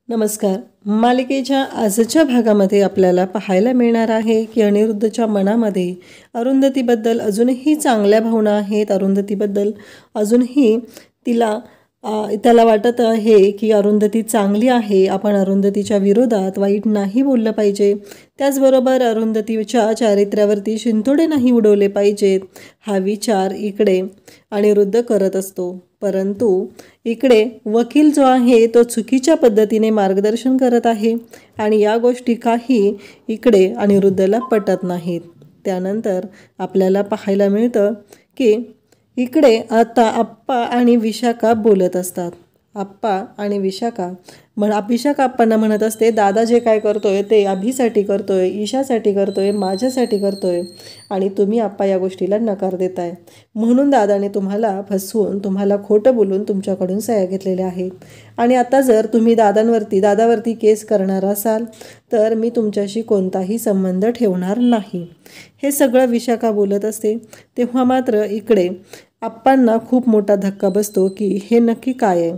नमस्कार. मालिकेच्या आजच्या भागामध्ये आपल्याला पाहायला मिळणार आहे की अनिरुद्धच्या मनामध्ये अरुंधतीबद्दल अजूनही चांगल्या भावना आहेत. अरुंधतीबद्दल अजूनही त्याला वाटत आहे की अरुंधती चांगली आहे, आपण अरुंधतीच्या विरोधात वाईट नाही बोललं पाहिजे. त्याचबरोबर अरुंधतीच्या चारित्र्यावरती शिंतोडे नाही उडवले पाहिजेत, हा विचार इकडे अनिरुद्ध करत असतो. परंतु इकडे वकील जो आहे तो चुकीच्या पद्धतीने मार्गदर्शन करत आहे आणि या गोष्टी काही इकडे अनिरुद्धला पटत नाहीत. त्यानंतर आपल्याला पाहायला मिळतं की इकडे आता आप्पा आणि विशाखा बोलत असतात. आप्पा आणि विशाखा आप्पांना म्हणत असते, दादा जे काय करतोय ते अभिसाठी करतोय, ईशासाठी करतोय, माझ्यासाठी करतोय आणि तुम्ही आप्पा या गोष्टीला नकार देताय. म्हणून दादाने तुम्हाला फसवून, तुम्हाला खोटं बोलून तुमच्याकडून सह्या घेतलेल्या आहेत आणि आता जर तुम्ही दादावरती केस करणार असाल तर मी तुमच्याशी कोणताही संबंध ठेवणार नाही. हे सगळं विशाखा बोलत असते. तेव्हा मात्र इकडे आप्पांना खूप मोठा धक्का बसतो की हे नक्की काय आहे,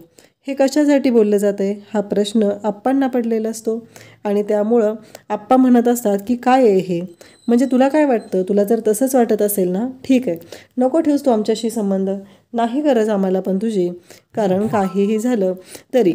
हे कशासाठी बोललं जातं आहे, हा प्रश्न आप्पांना पडलेला असतो. आणि त्यामुळं आप्पा म्हणत असतात की काय आहे हे, म्हणजे तुला काय वाटतं, तुला जर तसंच वाटत असेल ना ठीक आहे, नको ठेवस तू आमच्याशी संबंध, नाही गरज आम्हाला पण तुझी, कारण काहीही झालं तरी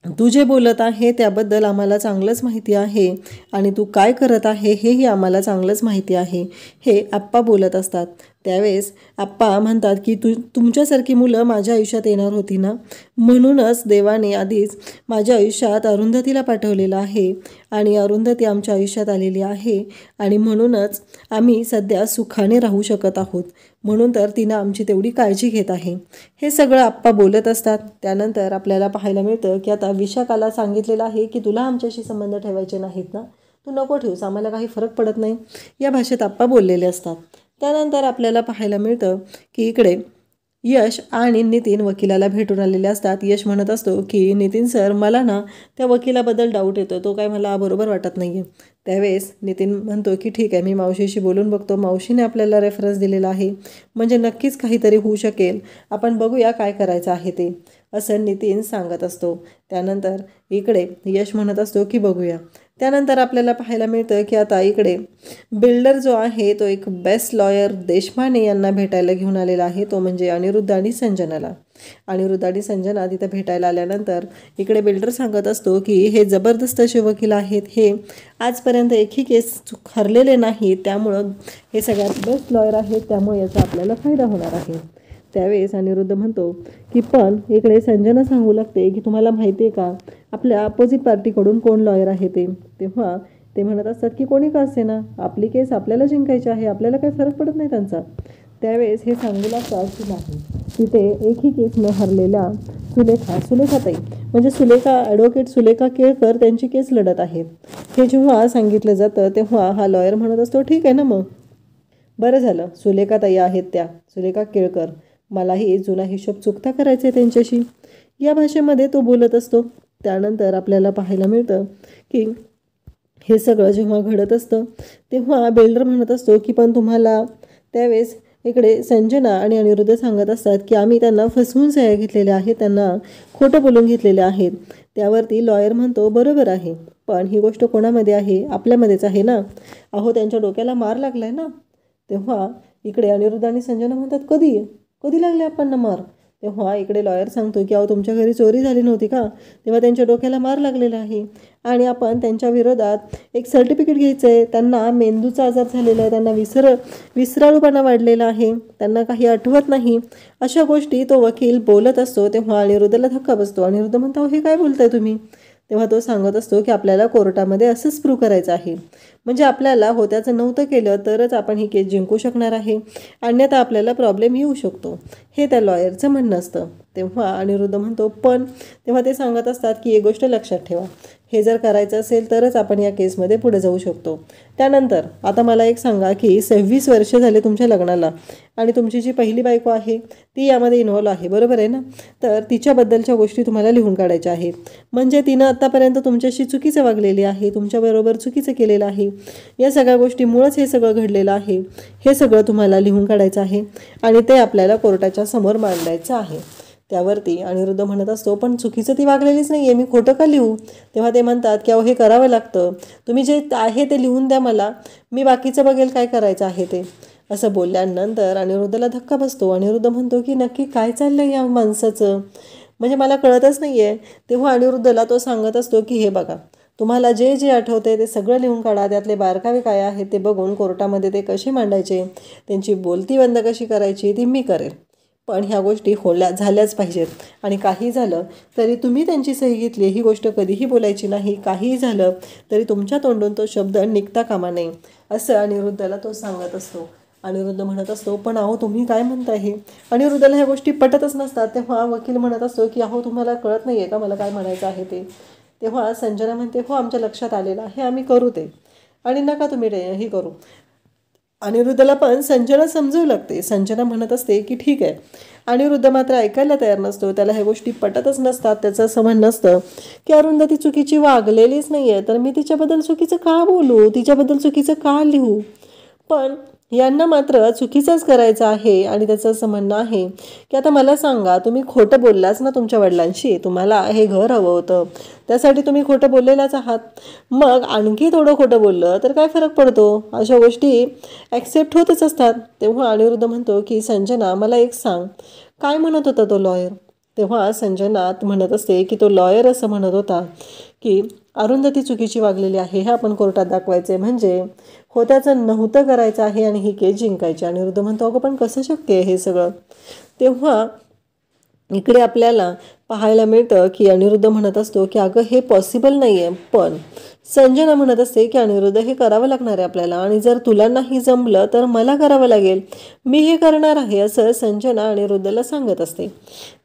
तू जे बोलत आहे त्याबद्दल आम्हाला चांगलंच माहिती आहे आणि तू काय करत आहे हेही आम्हाला चांगलंच माहिती आहे, हे आप्पा बोलत असतात. त्यावेळेस आप्पा म्हणतात की तुमच्यासारखी मुलं माझ्या आयुष्यात येणार होती ना, म्हणूनच देवाने आधीच माझ्या आयुष्यात अरुंधतीला पाठवलेलं आहे आणि अरुंधती आमच्या आयुष्यात आलेली आहे आणि म्हणूनच आम्ही सध्या सुखाने राहू शकत आहोत, म्हणून तर तिनं आमची तेवढी काळजी घेत आहे. हे सगळं आप्पा बोलत असतात. त्यानंतर आपल्याला पाहायला मिळतं की आता विशाखाला सांगितलेलं आहे की तुला आमच्याशी संबंध ठेवायचे नाहीत ना, तू नको ठेवूस, आम्हाला काही फरक पडत नाही, या भाषेत आप्पा बोललेले असतात. त्यानंतर आपल्याला पाहायला मिळतं की इकडे यश आणि नितीन वकिलाला भेटून आलेले असतात. यश म्हणत असतो की नितीन सर, मला ना त्या वकिलाबद्दल डाऊट येतो, तो काय मला बरोबर वाटत नाही आहे. त्यावेळेस नितीन म्हणतो की ठीक आहे, मी मावशीशी बोलून बघतो, मावशीने आपल्याला रेफरन्स दिलेला आहे, म्हणजे नक्कीच काहीतरी होऊ शकेल, आपण बघूया काय करायचं आहे ते, असं नितीन सांगत असतो. त्यानंतर इकडे यश म्हणत असतो की बघूया. त्यानंतर आपल्याला पाहायला मिळतं की आता इकडे बिल्डर जो आहे तो एक बेस्ट लॉयर देशपांडे यांना भेटायला घेऊन आलेला आहे, तो म्हणजे अनिरुद्ध आणि संजनाला. अनिरुद्ध आणि संजना तिथं भेटायला आल्यानंतर इकडे बिल्डर सांगत असतो की हे जबरदस्त असे वकील आहेत, हे आजपर्यंत एकही केस हरलेले नाही, त्यामुळं हे सगळ्यात बेस्ट लॉयर आहेत, त्यामुळे याचा आपल्याला फायदा होणार आहे. त्यावेळेस अनिरुद्ध म्हणतो की पण इकडे संजना सांगू लागते की तुम्हाला माहिती आहे का आपल्या अपोजिट पार्टीकडून कोण लॉयर आहे ते. तेव्हा ते म्हणत असतात की कोणी का असे ना, आपली केस आपल्याला जिंकायची आहे, आपल्याला काही फरक पडत नाही त्यांचा. त्यावेळेस हे सांगू लागतात की नाही, तिथे एकही केस न हरलेल्या सुलेखाताई म्हणजे ॲडव्होकेट सुलेखा केळकर त्यांची केस लढत आहेत. हे जेव्हा सांगितलं जातं तेव्हा हा लॉयर म्हणत असतो ठीक आहे ना, मग बरं झालं, सुलेखाताई आहेत त्या, सुलेखा केळकर, मलाही जुना हिशोब चुकता करायचा आहे त्यांच्याशी, या भाषेमध्ये तो बोलत असतो. त्यानंतर आपल्याला पाहायला मिळतं की हे सगळं जेव्हा घडत असतं तेव्हा बिल्डर म्हणत असतो की पण तुम्हाला, त्यावेळेस इकडे संजना आणि अनिरुद्ध सांगत असतात की आम्ही त्यांना फसवून सह्या घेतलेल्या आहेत, त्यांना खोटं बोलून घेतलेले आहेत. त्यावरती लॉयर म्हणतो बरोबर आहे, पण ही गोष्ट कोणामध्ये आहे, आपल्यामध्येच आहे ना, अहो त्यांच्या डोक्याला मार लागलाय ना. तेव्हा इकडे अनिरुद्ध आणि संजना म्हणतात कधी लागले आपण मार. तेव्हा इकडे लॉयर सांगतो की अहो तुमच्या घरी चोरी झाली नव्हती का, तेव्हा त्यांच्या डोक्याला मार लागलेला आहे आणि आपण त्यांच्या विरोधात एक सर्टिफिकेट घ्यायचं आहे, त्यांना मेंदूचा आजार झालेला आहे, त्यांना विसराळूपणा वाढलेला आहे, त्यांना काही आठवत नाही, अशा गोष्टी तो वकील बोलत असतो. तेव्हा अनिरुद्धला धक्का बसतो. अनिरुद्ध म्हणतो हे काय बोलताय तुम्ही. तेव्हा तो सांगत असतो की आपल्याला कोर्टामध्ये असंच प्रूव्ह करायचं आहे, म्हणजे आपल्याला होत्याचं नव्हतं केलं तरच आपण ही केस जिंकू शकणार आहे, अन्यथा आपल्याला प्रॉब्लेम येऊ शकतो, हे त्या लॉयरचं म्हणणं असतं. तेव्हा अनिरुद्ध म्हणतो पण, तेव्हा ते सांगत असतात की एक गोष्ट लक्षात ठेवा, हे जर करायचं असेल तरच आपण या केसमध्ये पुढे जाऊ शकतो. त्यानंतर आता मला एक सांगा की 26 वर्ष झाले तुमच्या लग्नाला आणि तुमची जी पहिली बायको आहे ती यामध्ये इन्व्हॉल्व आहे, बरोबर आहे ना, तर तिच्याबद्दलच्या गोष्टी तुम्हाला लिहून काढायच्या आहेत, म्हणजे तिनं आत्तापर्यंत तुमच्याशी चुकीचं वागलेली आहे, तुमच्याबरोबर चुकीचं केलेलं आहे, या सगळ्या गोष्टीमुळंच हे सगळं घडलेलं आहे, हे सगळं तुम्हाला लिहून काढायचं आहे आणि ते आपल्याला कोर्टाच्या समोर मांडायचं आहे. त्यावरती अनिरुद्ध म्हणत असतो, पण चुकीचं ती वागलेलीच नाही आहे, मी खोटं का लिहू? तेव्हा ते म्हणतात की अहो हे करावं लागतं, तुम्ही जे आहे ते लिहून द्या मला, मी बाकीचं बघेल काय करायचं आहे ते. असं बोलल्यानंतर अनिरुद्धला धक्का बसतो. अनिरुद्ध म्हणतो की नक्की काय चाललं या माणसाचं, म्हणजे मला कळतच नाही आहे. तेव्हा अनिरुद्धला तो सांगत असतो की हे बघा, तुम्हाला जे जे आठवते ते सगळं लिहून काढा, त्यातले बारकावे काय आहेत ते बघून कोर्टामध्ये ते कसे मांडायचे, त्यांची बोलती बंद कशी करायची ती मी करेल, पण ह्या गोष्टी झाल्याच पाहिजेत. आणि काही झालं तरी तुम्ही त्यांची सही घेतली ही गोष्ट कधीही बोलायची नाही, काहीही झालं तरी तुमच्या तोंडून तो शब्द निघता कामा नये, असं अनिरुद्धला तो सांगत असतो. अनिरुद्ध म्हणत असतो, पण अहो तुम्ही काय म्हणताय हे? अनिरुद्धला ह्या गोष्टी पटतच नसतात. तेव्हा वकील म्हणत असतो की अहो तुम्हाला कळत नाही आहे का मला काय म्हणायचं आहे ते? तेव्हा संजना म्हणते, हो आमच्या लक्षात आलेलं आहे, आम्ही करू ते, आणि नका तुम्ही हे करू. अनिरुद्धला पण संजना समजवू लागते. संजना म्हणत असते की ठीक आहे. अनिरुद्ध मात्र ऐकायला तयार नसतो, त्याला ह्या गोष्टी पटतच नसतात. त्याचं असं म्हणणं नसतं की अरुंधती चुकीची वागलेलीच नाही आहे, तर मी तिच्याबद्दल चुकीचं का बोलू, तिच्याबद्दल चुकीचं का लिहू? पण यांना मात्र चुकीचंच करायचं आहे. आणि त्याचं असं म्हणणं आहे की आता मला सांगा, तुम्ही खोटं बोललाच ना तुमच्या वडिलांशी, तुम्हाला हे घर हवं होतं त्यासाठी तुम्ही खोटं बोललेलाच आहात, मग आणखी थोडं खोटं बोललं तर काय फरक पडतो? अशा गोष्टी ॲक्सेप्ट होतच असतात. तेव्हा अनिरुद्ध म्हणतो की संजना मला एक सांग, काय म्हणत होता तो लॉयर? तेव्हा संजना म्हणत असते की तो लॉयर असं म्हणत होता की अरुंधती चुकीची वागलेली आहे, हे आपण कोर्टात दाखवायचे, म्हणजे होत्याचं नव्हतं करायचं आहे आणि ही केस जिंकायची. अनिरुद्ध म्हणतो, अगं पण कसं शक्य आहे हे सगळं? तेव्हा इकडे आपल्याला पाहायला मिळतं की अनिरुद्ध म्हणत असतो की अगं हे पॉसिबल नाही आहे, पण संजना म्हणत असते की अनिरुद्ध हे करावं लागणार आहे आपल्याला, आणि जर तुला नाही जमलं तर मला करावं लागेल, मी हे करणार आहे, असं संजना अनिरुद्धला सांगत असते.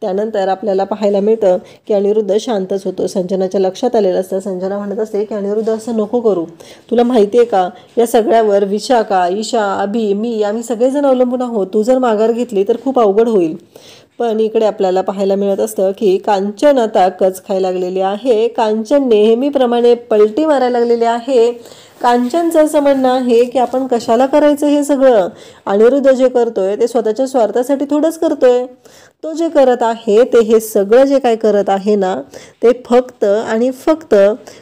त्यानंतर आपल्याला पाहायला मिळतं की अनिरुद्ध शांतच होतो. संजनाच्या लक्षात आलेलं असतं. संजना म्हणत असते की अनिरुद्ध असं नको करू, तुला माहिती आहे का या सगळ्यावर विशाखा, ईशा, अभि, मी आम्ही सगळेजण अवलंबून आहोत, तू जर माघार घेतली तर खूप अवघड होईल. पण इकडे आपल्याला पाहायला मिळत असतं की कांचन आता कच खायला लागलेली आहे. कांचन नेहमीप्रमाणे पलटी मारायला लागलेली आहे. कांचनचं असं म्हणणं आहे की आपण कशाला करायचं हे सगळं? अनिरुद्ध जे करतोय ते स्वतःच्या स्वार्थासाठी थोडंच करतोय. तो जे करत आहे ते हे सगळं जे काय करत आहे ना ते फक्त आणि फक्त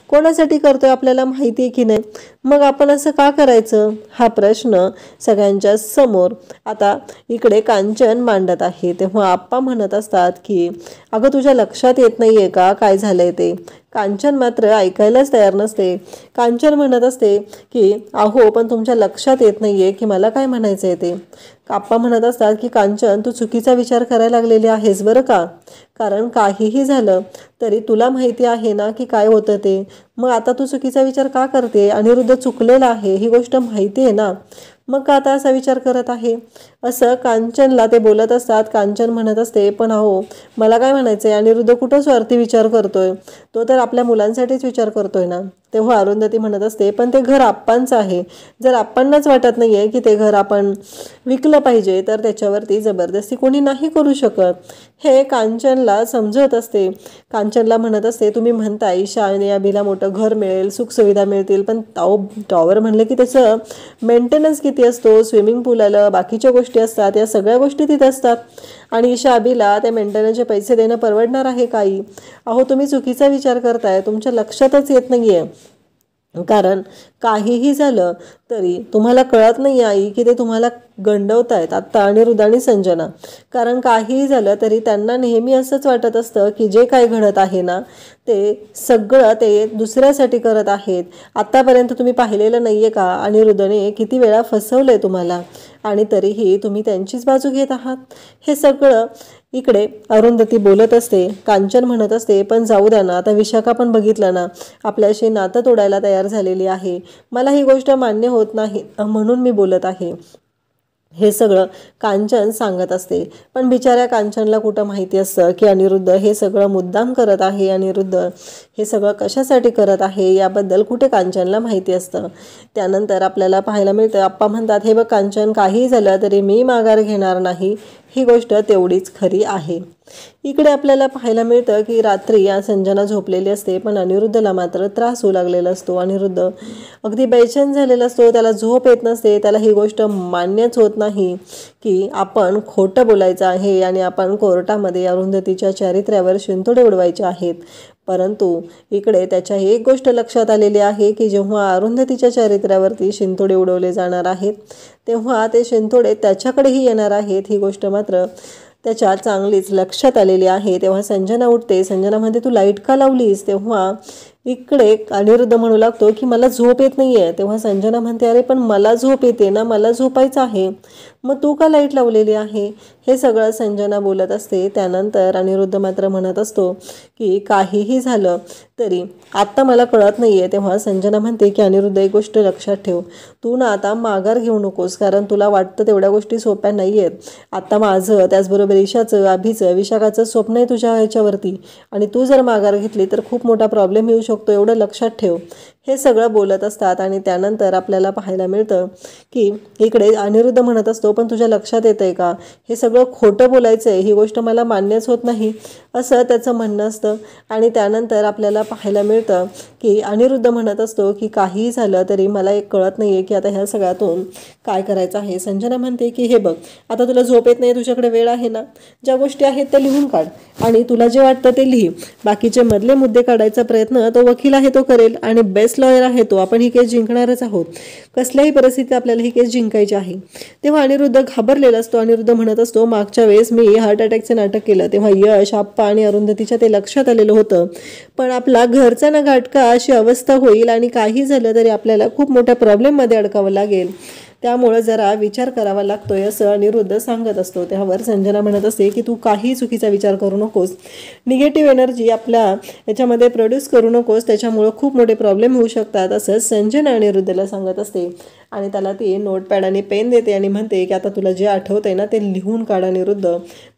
कोणासाठी करतोय आपल्याला माहिती आहे की नाही? मग आपण असं का करायचं हा प्रश्न सगळ्यांच्या समोर आता इकडे कांचन मांडत आहे. तेव्हा आप्पा म्हणत असतात की अगं तुझ्या लक्षात येत नाही आहे का काय झालंय ते? कांचन मात्र ऐकायलाच तयार नसते. कांचन म्हणत असते की अहो पण तुमच्या लक्षात येत नाही आहे की मला काय म्हणायचं आहे ते. आप्पा म्हणत असतात की कांचन तू चुकीचा विचार करायला लागलेली आहेस बरं का, कारण काहीही झालं तरी तुला माहिती आहे ना की काय होतं ते, मग आता तू चुकीचा विचार का करते? अनिरुद्ध चुकलेला आहे ही गोष्ट माहिती आहे ना, मग का आता असा विचार करत आहे? असं कांचनला ते बोलत असतात. कांचन म्हणत असते पण अहो मला काय म्हणायचं आहे, अनिरुद्ध कुठं स्वार्थी विचार करतोय, तो तर आपल्या मुलांसाठीच विचार करतोय ना. तेव्हा अरुंधती म्हणत असते पण ते घर आप्पांचं आहे, जर आप्पांनाच वाटत नाही आहे की ते घर आपण विकलं पाहिजे तर त्याच्यावरती जबरदस्ती कोणी नाही करू शकत, हे कांचनला समजत असते. कांचनला म्हणत असते तुम्ही म्हणता ईशा आणि अभिला मोठं घर मिळेल, सुखसुविधा मिळतील, पण टॉवर म्हणलं की त्याचं मेंटेनन्स किती असतो, स्विमिंग पूल आलं, बाकीच्या गोष्टी असतात, या सगळ्या गोष्टी तिथे असतात, आणि ईशा अभिला त्या मेंटेनन्सचे पैसे देणं परवडणार आहे काही? अहो तुम्ही चुकीचा विचार करताय, तुमच्या लक्षातच येत नाही आहे. कारण काहीही झालं तरी तुम्हाला कळत नाही आई की ते तुम्हाला गंडवतायत आत्ता अनिरुद्ध आणि संजना, कारण काहीही झालं तरी त्यांना नेहमी असंच वाटत असतं की जे काय घडत आहे ना ते सगळं ते दुसऱ्यासाठी करत आहेत. आत्तापर्यंत तुम्ही पाहिलेलं नाही आहे का अनिरुद्धने किती वेळा फसवलंय तुम्हाला, आणि तरीही तुम्ही त्यांचीच बाजू घेत आहात. हे सगळं इकडे अरुंधती बोलत असते. कांचन म्हणत असते पण जाऊ द्या ना, आता विशाखा पण बघितलं ना आपल्याशी नातं तोडायला तयार झालेली आहे, मला ही गोष्ट मान्य होत नाही म्हणून मी बोलत आहे, हे सगळं कांचन सांगत असते. पण बिचाऱ्या कांचनला कुठं माहिती असतं की अनिरुद्ध हे सगळं मुद्दाम करत आहे, अनिरुद्ध हे सगळं कशासाठी करत आहे याबद्दल कुठे कांचनला माहिती असतं. त्यानंतर आपल्याला पाहायला मिळतं आप्पा म्हणतात हे बघ कांचन, काही झालं तरी मी माघार घेणार नाही, ही गोष्ट तेवढीच खरी आहे. इकडे आपल्याला पाहायला मिळतं की रात्री या संजना झोपलेली असते, पण अनिरुद्धला मात्र त्रास होऊ लागलेला असतो. अनिरुद्ध अगदी बेचैन झालेला असतो, त्याला झोप येत नसते. त्याला ही गोष्ट मान्यच होत नाही की आपण खोटं बोलायचं आहे आणि आपण कोर्टामध्ये अरुंधतीच्या चारित्र्यावर शिंतोडे उडवायचे आहेत. परंतु इकडे त्याच्या एक गोष्ट लक्षात आलेली आहे की जेव्हा अरुंधतीच्या चारित्र्यावरती शिंतोडे उडवले जाणार आहेत तेव्हा ते शिंतोडे त्याच्याकडेही येणार आहेत. ही गोष्ट मात्र त्याच्या चांगलीच लक्षात आलेली आहे. तेव्हा संजना उठते. संजना म्हणते, तू लाईट का लावलीस? तेव्हा इकडे अनिरुद्ध म्हणू लागतो की मला झोप येत नाही आहे. तेव्हा संजना म्हणते, अरे पण मला झोप येते ना, मला झोपायचं आहे, मग तू का लाईट लावलेली आहे? हे सगळं संजना बोलत असते. त्यानंतर अनिरुद्ध मात्र म्हणत असतो की काहीही झालं तरी आत्ता मला कळत नाही आहे. तेव्हा संजना म्हणते की अनिरुद्ध, एक गोष्ट लक्षात ठेव, तू ना आता माघार घेऊ नकोस, कारण तुला वाटतं तेवढ्या गोष्टी सोप्या नाही आहेत. आत्ता माझं, त्याचबरोबर ईशाचं, अभिचं, विशाखाचं स्वप्न आहे तुझ्या ह्याच्यावरती, आणि तू जर माघार घेतली तर खूप मोठा प्रॉब्लेम येऊ शकतो, एवढं लक्षात ठेव. हे सगळं बोलत असतात. आणि त्यानंतर आपल्याला पाहायला मिळतं की इकडे अनिरुद्ध म्हणत असतो, पण तुझ्या लक्षात येतं आहे का, हे सगळं खोटं बोलायचं आहे, ही गोष्ट मला मान्यच होत नाही, असं त्याचं म्हणणं असतं. आणि त्यानंतर आपल्याला पाहायला मिळतं की अनिरुद्ध म्हणत असतो की काहीही झालं तरी मला एक कळत नाही आहे की आता ह्या सगळ्यातून काय करायचं आहे. संजना म्हणते की हे बघ, आता तुला झोप येत नाही, तुझ्याकडे वेळ आहे ना, ज्या गोष्टी आहेत त्या लिहून काढ आणि तुला जे वाटतं ते लिही. बाकीचे मधले मुद्दे काढायचा प्रयत्न तो वकील आहे तो करेल, आणि बेस्ट लॉयर आहे तो, आपण ही केस जिंकणारच आहोत, कसल्याही परिस्थितीत आपल्याला ही केस जिंकायची आहे. तेव्हा अनिरुद्ध घाबरलेला असतो. अनिरुद्ध म्हणत असतो, मागच्या वेळेस मी हार्ट अटॅकचे नाटक केलं तेव्हा यश, आप्पा आणि अरुंधतीच्या ते लक्षात आलेलं होतं, पण आपला घरचा ना घाटका अशी अवस्था होईल आणि काही झालं तरी आपल्याला खूप मोठ्या प्रॉब्लेममध्ये अडकावं लागेल, त्यामुळं जरा विचार करावा लागतोय, असं अनिरुद्ध सांगत असतो. त्यावर संजना म्हणत असते की तू काही चुकीचा विचार करू नकोस, निगेटिव्ह एनर्जी आपल्या याच्यामध्ये प्रोड्यूस करू नकोस, त्याच्यामुळं खूप मोठे प्रॉब्लेम होऊ शकतात, असं संजना अनिरुद्धला सांगत असते. आणि त्याला ती नोटपॅड आणि पेन देते आणि म्हणते की आता तुला जे आठवतंय ना ते लिहून काढ अनिरुद्ध,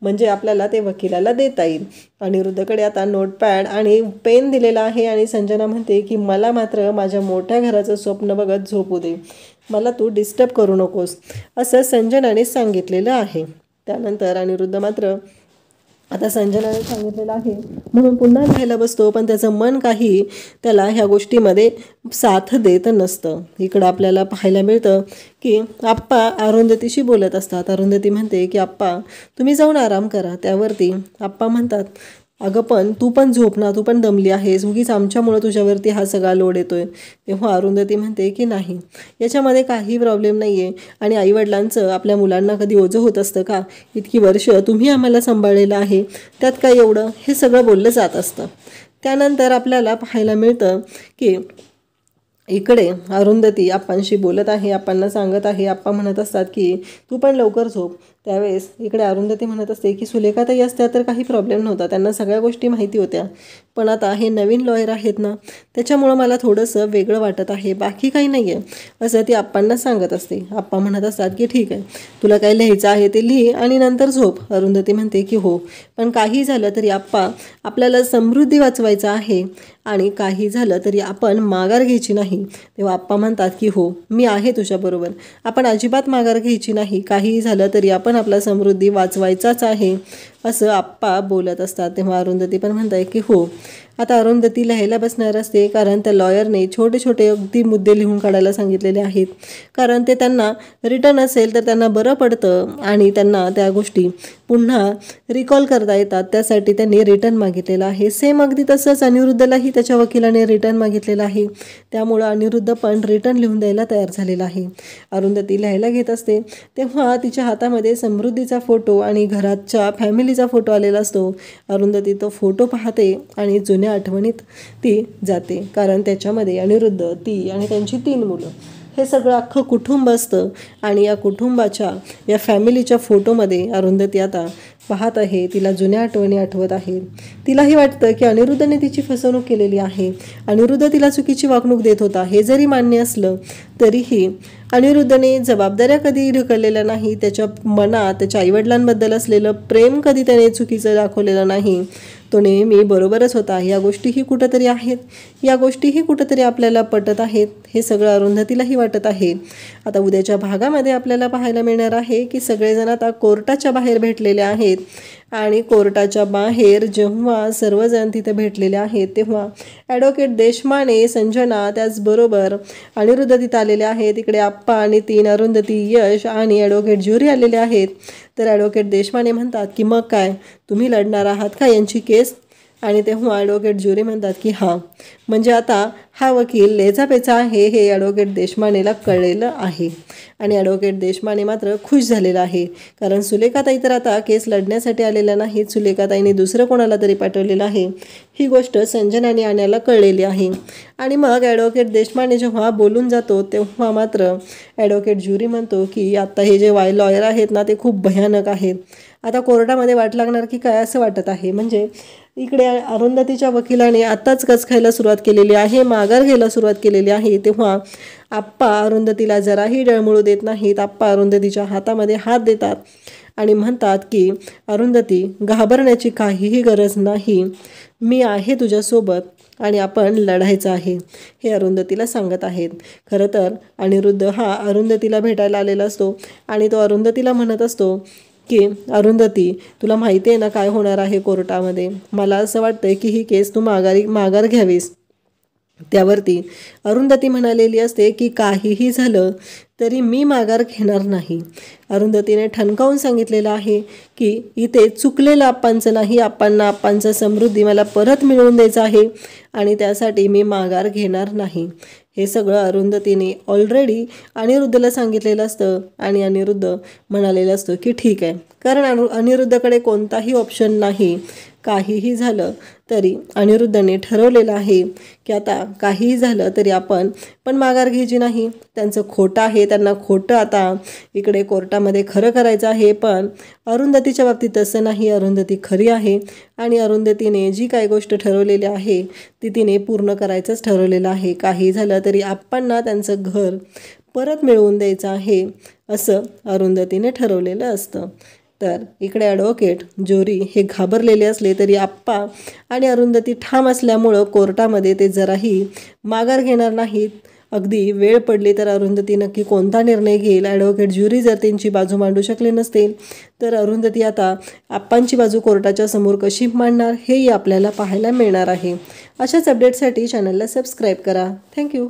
म्हणजे आपल्याला ते वकिलाला देता येईल. अनिरुद्धकडे आता नोटपॅड आणि पेन दिलेला आहे. आणि संजना म्हणते की मला मात्र माझ्या मोठ्या घराचं स्वप्न बघत झोपू दे, मला तू डिस्टर्ब करू नकोस, असं संजनाने सांगितलेलं आहे. त्यानंतर अनिरुद्ध मात्र आता संजनाने सांगितलेलं आहे म्हणून पुन्हा लिहायला बसतो, पण त्याचं मन काही त्याला ह्या गोष्टीमध्ये साथ देत नसतं. इकडं आपल्याला पाहायला मिळतं की आप्पा अरुंधतीशी बोलत असतात. अरुंधती म्हणते की आप्पा तुम्ही जाऊन आराम करा. त्यावरती आप्पा म्हणतात, अगं पण तू पण झोप ना, तू पण दमली आहेस, उगीच आमच्यामुळं तुझ्यावरती हा सगळा लोड येतोय. तेव्हा अरुंधती म्हणते की नाही, याच्यामध्ये काही प्रॉब्लेम नाही आहे, आणि आईवडिलांचं आपल्या मुलांना कधी ओझं होत असतं का, इतकी वर्ष तुम्ही आम्हाला सांभाळलेलं आहे, त्यात काय एवढं, हे सगळं बोललं जात असतं. त्यानंतर आपल्याला पाहायला मिळतं की इकडे अरुंधती आप्पांशी बोलत आहे, आप्पांना सांगत आहे. आप्पा म्हणत असतात की तू पण लवकर झोप. त्यावेळेस इकडे अरुंधती म्हणत असते की सुलेखाताई असत्या तर काही प्रॉब्लेम नव्हता, त्यांना सगळ्या गोष्टी माहिती होत्या, पण आता हे नवीन लॉयर आहेत ना, त्याच्यामुळं मला थोडंसं वेगळं वाटत आहे, बाकी काही नाही आहे, असं ती आप्पांना सांगत असते. आप्पा म्हणत असतात की ठीक आहे, तुला काय लिहायचं आहे ते लिही आणि नंतर झोप. अरुंधती म्हणते की हो, पण काही झालं तरी आप्पा आपल्याला समृद्धी वाचवायचं आहे, आणि काही झालं तरी आपण माघार घ्यायची नाही. तेव्हा आप्पा म्हणतात की हो, मी आहे तुझ्याबरोबर, आपण अजिबात माघार घ्यायची नाही, काही झालं तरी आपण आपला समृद्धी वाचवायचाच आहे, असं आप्पा बोलत असतात. तेव्हा अरुंधती पण म्हणताय की हो. आता अरुंधती लिहायला बसणार असते, कारण त्या लॉयरने छोटे छोटे अगदी मुद्दे लिहून काढायला सांगितलेले आहेत, कारण ते त्यांना रिटर्न असेल तर त्यांना बरं पडतं आणि त्यांना त्या गोष्टी पुन्हा रिकॉल करता येतात, त्यासाठी त्यांनी रिटर्न मागितलेलं आहे. सेम अगदी तसंच अनिरुद्धलाही त्याच्या वकिलाने रिटर्न मागितलेलं आहे, त्यामुळं अनिरुद्ध पण रिटर्न लिहून द्यायला तयार झालेला आहे. अरुंधती लिहायला घेत असते तेव्हा तिच्या हातामध्ये समृद्धीचा फोटो आणि घराच्या फॅमिलीचा फोटो आलेला असतो. अरुंधती तो फोटो पाहते आणि जुन्या आठवणीत ती जाते, कारण त्याच्यामध्ये अनिरुद्ध, ती आणि त्यांची 3 मुलं हे सगळं अख्खं कुटुंब असतं. आणि या कुटुंबाच्या, या फॅमिलीच्या फोटोमध्ये अरुंधती आता पाहत आहे, तिला जुन्या आठवणी आठवत आहेत. तिलाही वाटतं की अनिरुद्धने तिची फसवणूक केलेली आहे, अनिरुद्ध तिला चुकीची वागणूक देत होता, हे जरी मान्य असलं तरीही अनिरुद्धने जबाबदाऱ्या कधी ढकललेल्या नाही, त्याच्या मनात त्याच्या आईवडिलांबद्दल असलेलं प्रेम कधी त्याने चुकीचं दाखवलेलं नाही. तो नेहमी बरोबरच होता. या गोष्टीही कुठंतरी आहेत, या गोष्टीही कुठंतरी आपल्याला पटत आहेत. हे सगळं अरुंधतीलाही वाटत आहे. आता उद्याच्या भागामध्ये आपल्याला पाहायला मिळणार आहे की सगळेजण आता कोर्टाच्या बाहेर भेटलेले आहेत आणि कोर्टाच्या बाहेर जेव्हा सर्वजण तिथे भेटलेले आहेत तेव्हा ॲडव्होकेट देशमाने, संजना, त्याचबरोबर अनिरुद्ध तिथे आलेले आहेत. इकडे आप्पा आणि 3 अरुंधती, यश आणि ॲडव्होकेट ज्युरी आलेले आहेत. तर ॲडव्होकेट देशमाने म्हणतात की मग काय, तुम्ही लढणार आहात का यांची केस? आणि तेव्हा ॲडव्होकेट ज्युरी म्हणतात की हां, म्हणजे आता हा वकील लेचापेचा आहे हे ॲडव्होकेट देशमानेला कळलेलं आहे. आणि ॲडव्होकेट देशमाने मात्र खुश झालेला आहे, कारण सुलेखाताई तर आता केस लढण्यासाठी आलेल्या नाहीत. सुलेखाताईने दुसरं कोणाला तरी पाठवलेलं आहे. ही गोष्ट संजनाने आण्याला कळलेली आहे. आणि मग ॲडव्होकेट देशमाने जेव्हा बोलून जातो तेव्हा मात्र ॲडव्होकेट ज्युरी म्हणतो की आता हे जे लॉयर आहेत ना ते खूप भयानक आहेत. आता कोर्टामध्ये वाट लागणार की काय असं वाटत आहे. म्हणजे इकडे अरुंधतीच्या वकिलाने आत्ताच कचखायला सुरुवात केलेली आहे, माघार घ्यायला सुरुवात केलेली आहे. तेव्हा आप्पा अरुंधतीला जराही डळमळू देत नाहीत. आप्पा अरुंधतीच्या हातामध्ये हात देतात आणि म्हणतात की अरुंधती, घाबरण्याची काहीही गरज नाही, मी आहे तुझ्यासोबत आणि आपण लढायचं आहे, हे अरुंधतीला सांगत आहेत. खरं तर अनिरुद्ध हा अरुंधतीला भेटायला आलेला असतो आणि तो अरुंधतीला म्हणत असतो की अरुंधती, तुला माहिती आहे ना काय होणार आहे कोर्टामध्ये. मला असं वाटतंय की ही केस तू माघार घ्यावीस. त्यावरती अरुंधती म्हणालेली असते की काहीही झालं तरी मी माघार घेणार नाही. अरुंधतीने ठणकावून सांगितलेलं आहे की इथे चुकलेलं आप्पांचं नाही, आप्पांचं समृद्धी मला परत मिळवून द्यायचं आहे आणि त्यासाठी मी माघार घेणार नाही. हे सगळं अरुंधतीने ऑलरेडी अनिरुद्धला सांगितलेलं असतं आणि अनिरुद्ध म्हणालेलं असतं की ठीक आहे, कारण अनिरुद्धकडे कोणताही ऑप्शन नाही. काहीही झालं तरी अनिरुद्धने ठरवलेलं आहे की आता काहीही झालं तरी आपण पण माघार घ्यायची नाही. त्यांचं खोटं आहे, त्यांना खोटं आता इकडे कोर्टामध्ये खरं करायचं आहे. पण अरुंधतीच्या बाबतीत तसं नाही, अरुंधती खरी आहे आणि अरुंधतीने जी काही गोष्ट ठरवलेली आहे ती तिने पूर्ण करायचंच ठरवलेलं आहे. काही झालं तरी आप्पांना त्यांचं घर परत मिळवून द्यायचं आहे असं अरुंधतीने ठरवलेलं असतं. तर इकडे ॲडव्होकेट ज्युरी हे घाबरलेले असले तरी आप्पा आणि अरुंधती ठाम असल्यामुळं कोर्टामध्ये ते जराही माघार घेणार नाहीत. अगदी वेळ पडली तर अरुंधती नक्की कोणता निर्णय घेईल. ॲडव्होकेट ज्युरी जर त्यांची बाजू मांडू शकले नसतील तर अरुंधती आता आप्पांची बाजू कोर्टाच्या समोर कशी मांडणार हेही आपल्याला पाहायला मिळणार आहे. अशाच अपडेटसाठी चॅनलला सबस्क्राईब करा. थँक्यू.